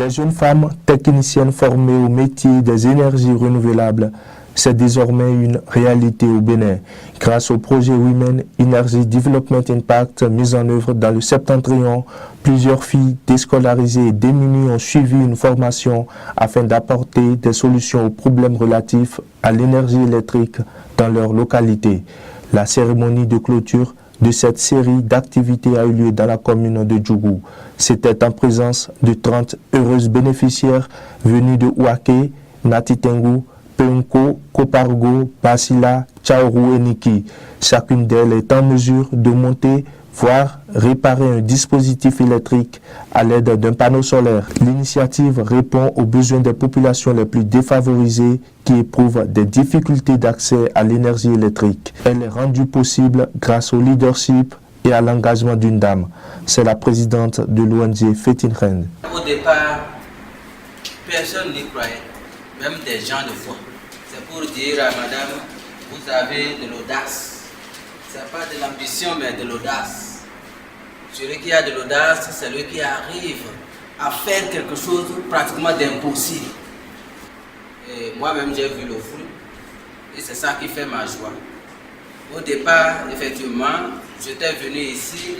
Des jeunes femmes techniciennes formées au métier des énergies renouvelables, c'est désormais une réalité au Bénin. Grâce au projet Women Energy Development Impact mis en œuvre dans le Septentrion, plusieurs filles déscolarisées et démunies ont suivi une formation afin d'apporter des solutions aux problèmes relatifs à l'énergie électrique dans leur localité. La cérémonie de clôture de cette série d'activités a eu lieu dans la commune de Djougou. C'était en présence de 30 heureuses bénéficiaires venues de Ouaké, Natitengu, Peunko, Kopargo, Basila, Tchaourou et Niki. Chacune d'elles est en mesure de monter, voire réparer un dispositif électrique à l'aide d'un panneau solaire. L'initiative répond aux besoins des populations les plus défavorisées qui éprouvent des difficultés d'accès à l'énergie électrique. Elle est rendue possible grâce au leadership et à l'engagement d'une dame. C'est la présidente de l'ONG Fetinren. Au départ, personne n'y croyait, même des gens de foi. C'est pour dire à madame, vous avez de l'audace. Ce n'est pas de l'ambition, mais de l'audace. Celui qui a de l'audace, c'est celui qui arrive à faire quelque chose pratiquement d'impossible. Et moi-même, j'ai vu le fruit. Et c'est ça qui fait ma joie. Au départ, effectivement, j'étais venu ici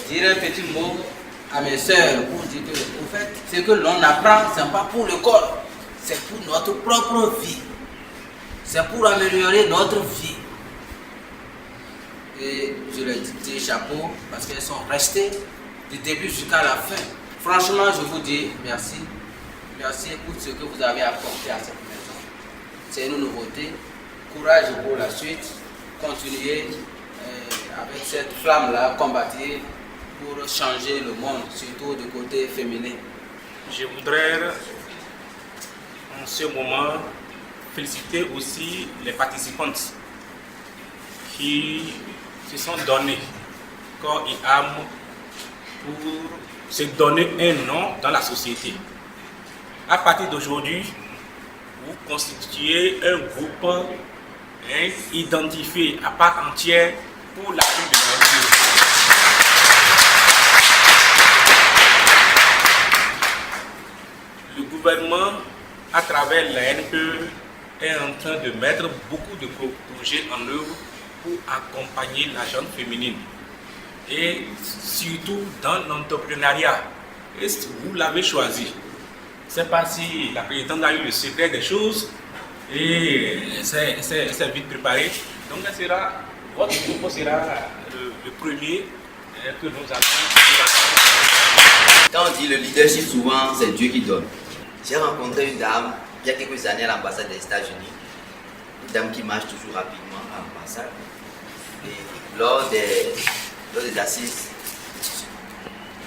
dire un petit mot à mes soeurs pour dire que, en fait, ce que l'on apprend, ce n'est pas pour le corps, c'est pour notre propre vie. C'est pour améliorer notre vie. Et je leur dis chapeau parce qu'elles sont restées du début jusqu'à la fin. Franchement, je vous dis merci. Merci pour ce que vous avez apporté à cette maison. C'est une nouveauté. Courage pour la suite. Continuez avec cette flamme-là, combattre pour changer le monde, surtout du côté féminin. Je voudrais en ce moment féliciter aussi les participantes qui se sont données corps et âme pour se donner un nom dans la société. À partir d'aujourd'hui, vous constituez un groupe identifié à part entière pour la vie de l'énergie. Le gouvernement, à travers la NPE, est en train de mettre beaucoup de projets en œuvre pour accompagner la jeune féminine et surtout dans l'entrepreneuriat. Et vous l'avez choisi. Je ne sais pas si la présidente a eu le secret des choses et c'est vite préparé. Donc votre groupe sera le premier que nous allons. Quand on dit le leadership, souvent c'est Dieu qui donne. J'ai rencontré une dame il y a quelques années à l'ambassade des États-Unis, une dame qui marche toujours rapidement à l'ambassade. Et lors des assises,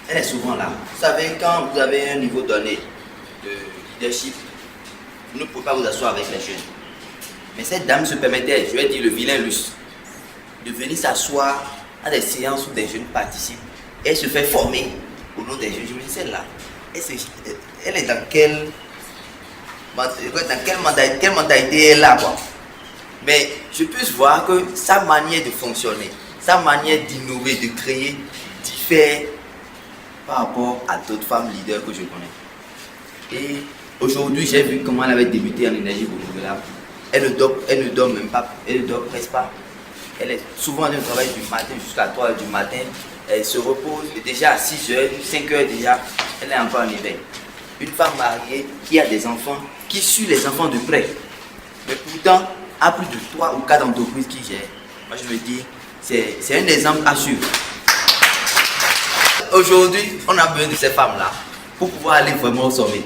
elle est souvent là. Vous savez, quand vous avez un niveau donné de leadership, vous ne pouvez pas vous asseoir avec les jeunes. Mais cette dame se permettait, je vais dire le vilain luxe, de venir s'asseoir à des séances où des jeunes participent. Et elle se fait former au nom des jeunes. Je me dis, celle-là, elle est dans quelle mentalité elle est là, quoi. Mais je peux voir que sa manière de fonctionner, sa manière d'innover, de créer, diffère par rapport à d'autres femmes leaders que je connais. Et aujourd'hui, j'ai vu comment elle avait débuté en énergie renouvelable. Elle ne dort même pas, elle ne dort presque pas. Elle est souvent dans le travail du matin jusqu'à 3 h du matin. Elle se repose déjà à 6 h, 5 h déjà, elle est encore en éveil. Une femme mariée qui a des enfants, qui suit les enfants de près. Mais pourtant, à plus de 3 ou 4 entreprises qui gèrent. Moi je me dis, c'est un exemple à suivre. Aujourd'hui, on a besoin de ces femmes-là pour pouvoir aller vraiment au sommet.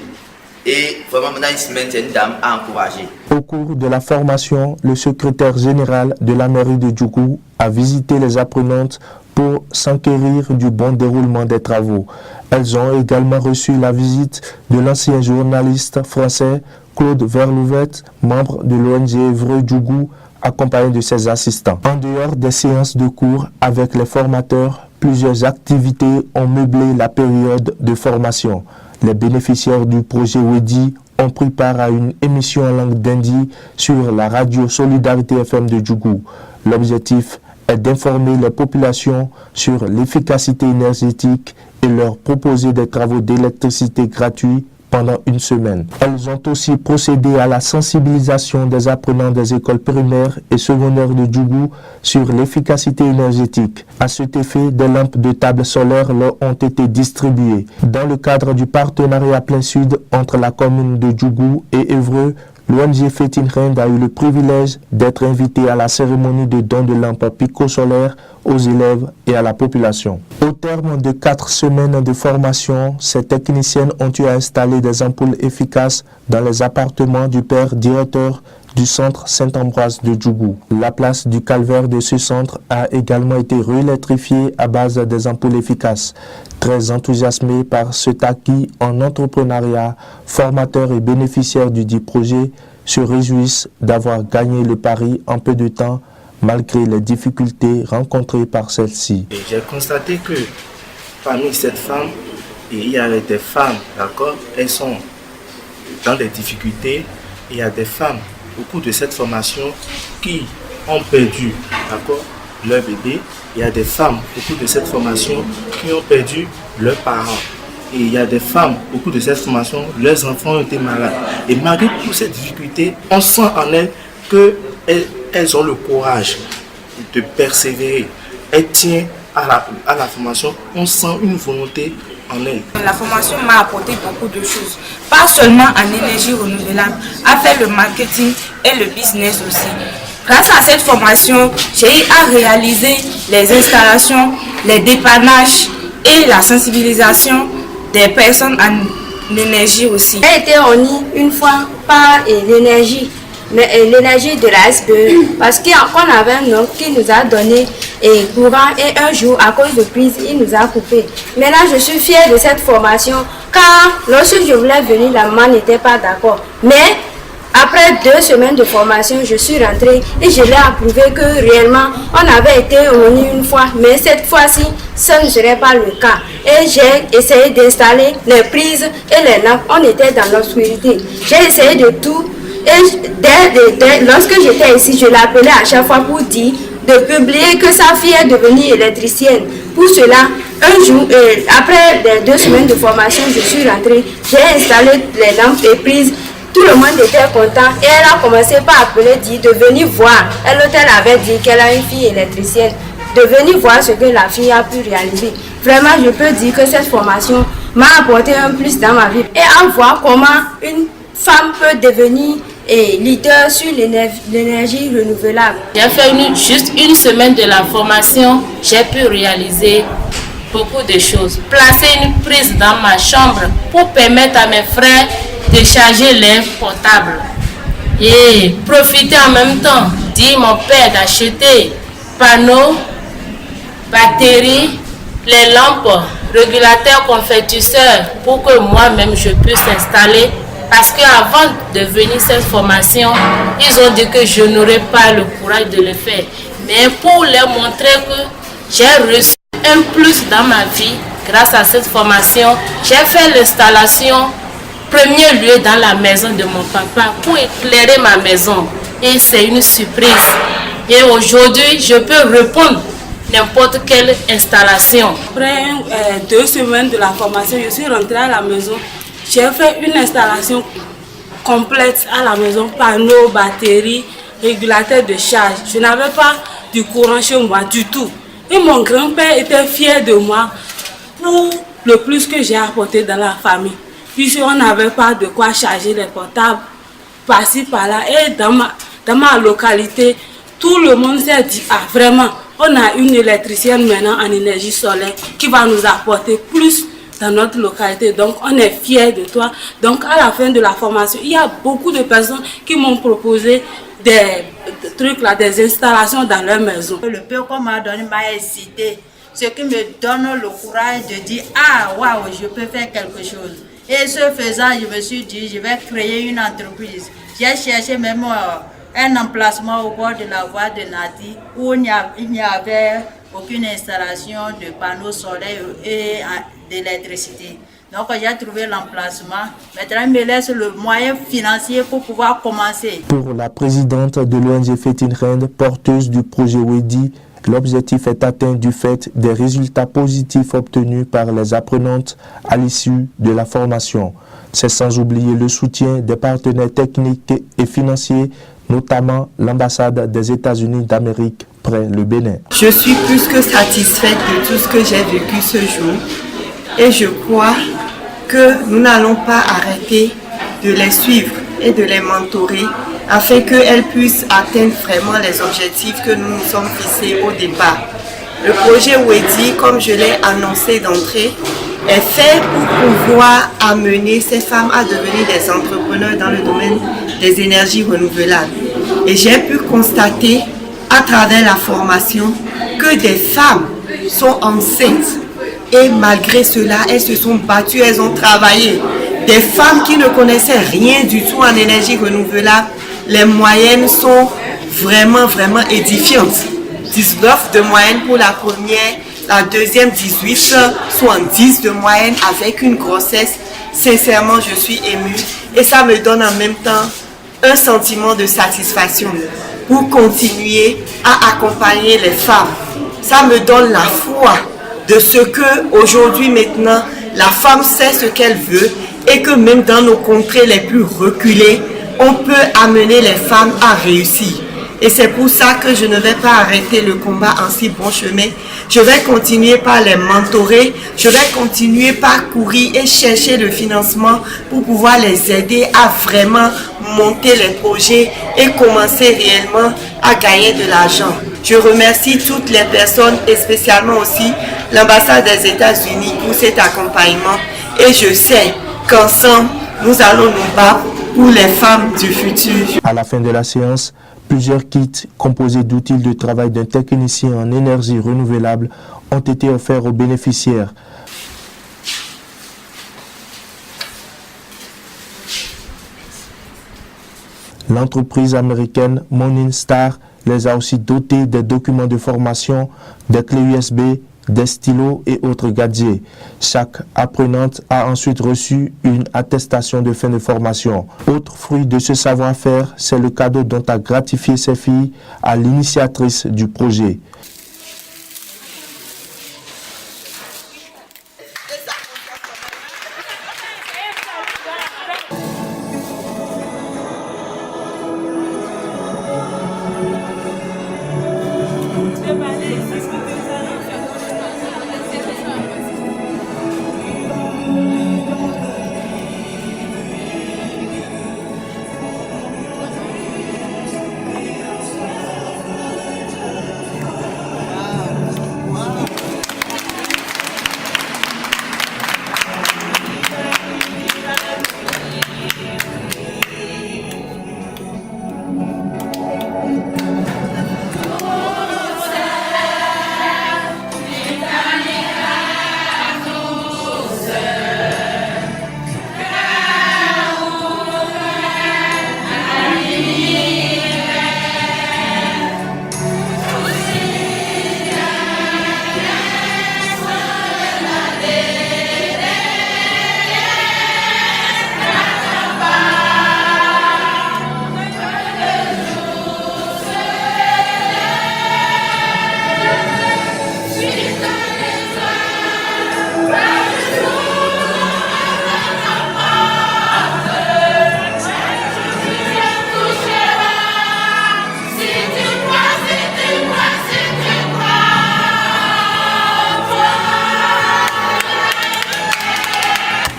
Et vraiment, dans une semaine, c'est une dame à encourager. Au cours de la formation, le secrétaire général de la mairie de Djougou a visité les apprenantes pour s'enquérir du bon déroulement des travaux. Elles ont également reçu la visite de l'ancien journaliste français Claude Verlouvette, membre de l'ONG Évreux Djougou, accompagné de ses assistants. En dehors des séances de cours avec les formateurs, plusieurs activités ont meublé la période de formation. Les bénéficiaires du projet WEDI ont pris part à une émission en langue d'Indi sur la radio Solidarité FM de Djougou. L'objectif est d'informer les populations sur l'efficacité énergétique et leur proposer des travaux d'électricité gratuits pendant une semaine. Elles ont aussi procédé à la sensibilisation des apprenants des écoles primaires et secondaires de Djougou sur l'efficacité énergétique. À cet effet, des lampes de table solaire leur ont été distribuées. Dans le cadre du partenariat plein sud entre la commune de Djougou et Évreux, l'ONG Fétine Rend a eu le privilège d'être invité à la cérémonie de don de lampes pico-solaires aux élèves et à la population. Au terme de 4 semaines de formation, ces techniciennes ont eu à installer des ampoules efficaces dans les appartements du père directeur du centre Saint-Ambroise de Djougou. La place du calvaire de ce centre a également été réélectrifiée à base des ampoules efficaces. Très enthousiasmés par cet acquis en entrepreneuriat, formateurs et bénéficiaires du dit projet se réjouissent d'avoir gagné le pari en peu de temps malgré les difficultés rencontrées par celle-ci. J'ai constaté que parmi cette femme, il y a des femmes, d'accord, elles sont dans des difficultés. Il y a des femmes au cours de cette formation qui ont perdu, d'accord, leur bébé. Il y a des femmes au cours de cette formation qui ont perdu leurs parents. Et il y a des femmes au cours de cette formation, leurs enfants ont été malades. Et malgré toutes ces difficultés, on sent en elles qu'elles ont le courage de persévérer. Elles tiennent à la formation, on sent une volonté en elles. La formation m'a apporté beaucoup de choses, pas seulement en énergie renouvelable, à faire le marketing et le business aussi. Grâce à cette formation, j'ai eu à réaliser les installations, les dépannages et la sensibilisation des personnes en énergie aussi. J'ai été réunie une fois par l'énergie, l'énergie de la SPE, parce qu'on avait un homme qui nous a donné courant et un jour, à cause de prise, il nous a coupé. Maintenant, je suis fière de cette formation, car lorsque je voulais venir, la maman n'était pas d'accord. Mais après 2 semaines de formation, je suis rentrée et je l'ai approuvé que réellement, on avait été réunis une fois, mais cette fois-ci, ça ne serait pas le cas. Et j'ai essayé d'installer les prises et les lampes. On était dans l'obscurité. J'ai essayé de tout. Et lorsque j'étais ici, je l'appelais à chaque fois pour dire de publier que sa fille est devenue électricienne. Pour cela, un jour, après les 2 semaines de formation, je suis rentrée. J'ai installé les lampes et prises. Tout le monde était content et elle a commencé par appeler, dire de venir voir. Elle avait dit qu'elle a une fille électricienne, de venir voir ce que la fille a pu réaliser. Vraiment, je peux dire que cette formation m'a apporté un plus dans ma vie. Et à voir comment une femme peut devenir leader sur l'énergie renouvelable. J'ai fait juste une semaine de la formation, j'ai pu réaliser beaucoup de choses. Placer une prise dans ma chambre pour permettre à mes frères de charger les portables et profiter en même temps, dire mon père d'acheter panneaux, batteries, les lampes, régulateurs, convertisseurs pour que moi-même je puisse installer. Parce qu'avant de venir cette formation, ils ont dit que je n'aurais pas le courage de le faire. Mais pour leur montrer que j'ai reçu un plus dans ma vie, grâce à cette formation, j'ai fait l'installation premier lieu dans la maison de mon papa pour éclairer ma maison. Et c'est une surprise. Et aujourd'hui, je peux répondre n'importe quelle installation. Après 2 semaines de la formation, je suis rentrée à la maison. J'ai fait une installation complète à la maison, panneaux, batteries, régulateurs de charge. Je n'avais pas du courant chez moi du tout. Et mon grand-père était fier de moi pour le plus que j'ai apporté dans la famille. Puisqu'on n'avait pas de quoi charger les portables par-ci, par-là. Et dans ma localité, tout le monde s'est dit, ah vraiment, on a une électricienne maintenant en énergie solaire qui va nous apporter plus dans notre localité. Donc, on est fiers de toi. Donc, à la fin de la formation, il y a beaucoup de personnes qui m'ont proposé des trucs là, des installations dans leur maison. Le peu qu'on m'a donné m'a excité. Ce qui me donne le courage de dire, ah, waouh, je peux faire quelque chose. Et ce faisant, je me suis dit, je vais créer une entreprise. J'ai cherché même un emplacement au bord de la voie de Nadi où il n'y avait aucune installation de panneaux solaires et d'électricité. Donc j'ai trouvé l'emplacement. Maintenant, il me laisse le moyen financier pour pouvoir commencer. Pour la présidente de l'ONG Fétine Rend, porteuse du projet WEDI, L'objectif est atteint du fait des résultats positifs obtenus par les apprenantes à l'issue de la formation. C'est sans oublier le soutien des partenaires techniques et financiers, notamment l'ambassade des États-Unis d'Amérique près le Bénin. Je suis plus que satisfaite de tout ce que j'ai vécu ce jour et je crois que nous n'allons pas arrêter de les suivre et de les mentorer afin qu'elles puissent atteindre vraiment les objectifs que nous nous sommes fixés au départ. Le projet WEDI, comme je l'ai annoncé d'entrée, est fait pour pouvoir amener ces femmes à devenir des entrepreneurs dans le domaine des énergies renouvelables. Et j'ai pu constater à travers la formation que des femmes sont enceintes et malgré cela, elles se sont battues, elles ont travaillé. Des femmes qui ne connaissaient rien du tout en énergie renouvelable, les moyennes sont vraiment édifiantes. 19 de moyenne pour la première, la deuxième 18, soit 10 de moyenne avec une grossesse. Sincèrement, je suis émue et ça me donne en même temps un sentiment de satisfaction pour continuer à accompagner les femmes. Ça me donne la foi de ce que aujourd'hui maintenant, la femme sait ce qu'elle veut et que même dans nos contrées les plus reculées, on peut amener les femmes à réussir. Et c'est pour ça que je ne vais pas arrêter le combat en si bon chemin. Je vais continuer par les mentorer, je vais continuer par courir et chercher le financement pour pouvoir les aider à vraiment monter les projets et commencer réellement à gagner de l'argent. Je remercie toutes les personnes et spécialement aussi l'ambassade des États-Unis pour cet accompagnement. Et je sais qu'ensemble, nous allons nous battre pour les femmes du futur. À la fin de la séance, plusieurs kits composés d'outils de travail d'un technicien en énergie renouvelable ont été offerts aux bénéficiaires. L'entreprise américaine Morningstar les a aussi dotés des documents de formation, des clés USB, des stylos et autres gadgets. Chaque apprenante a ensuite reçu une attestation de fin de formation. Autre fruit de ce savoir-faire, c'est le cadeau dont a gratifié ses filles à l'initiatrice du projet.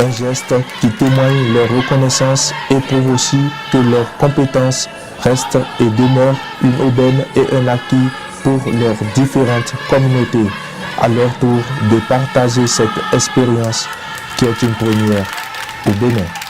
Un geste qui témoigne leur reconnaissance et prouve aussi que leurs compétences restent et demeurent une aubaine et un acquis pour leurs différentes communautés. À leur tour de partager cette expérience qui est une première au Bénin.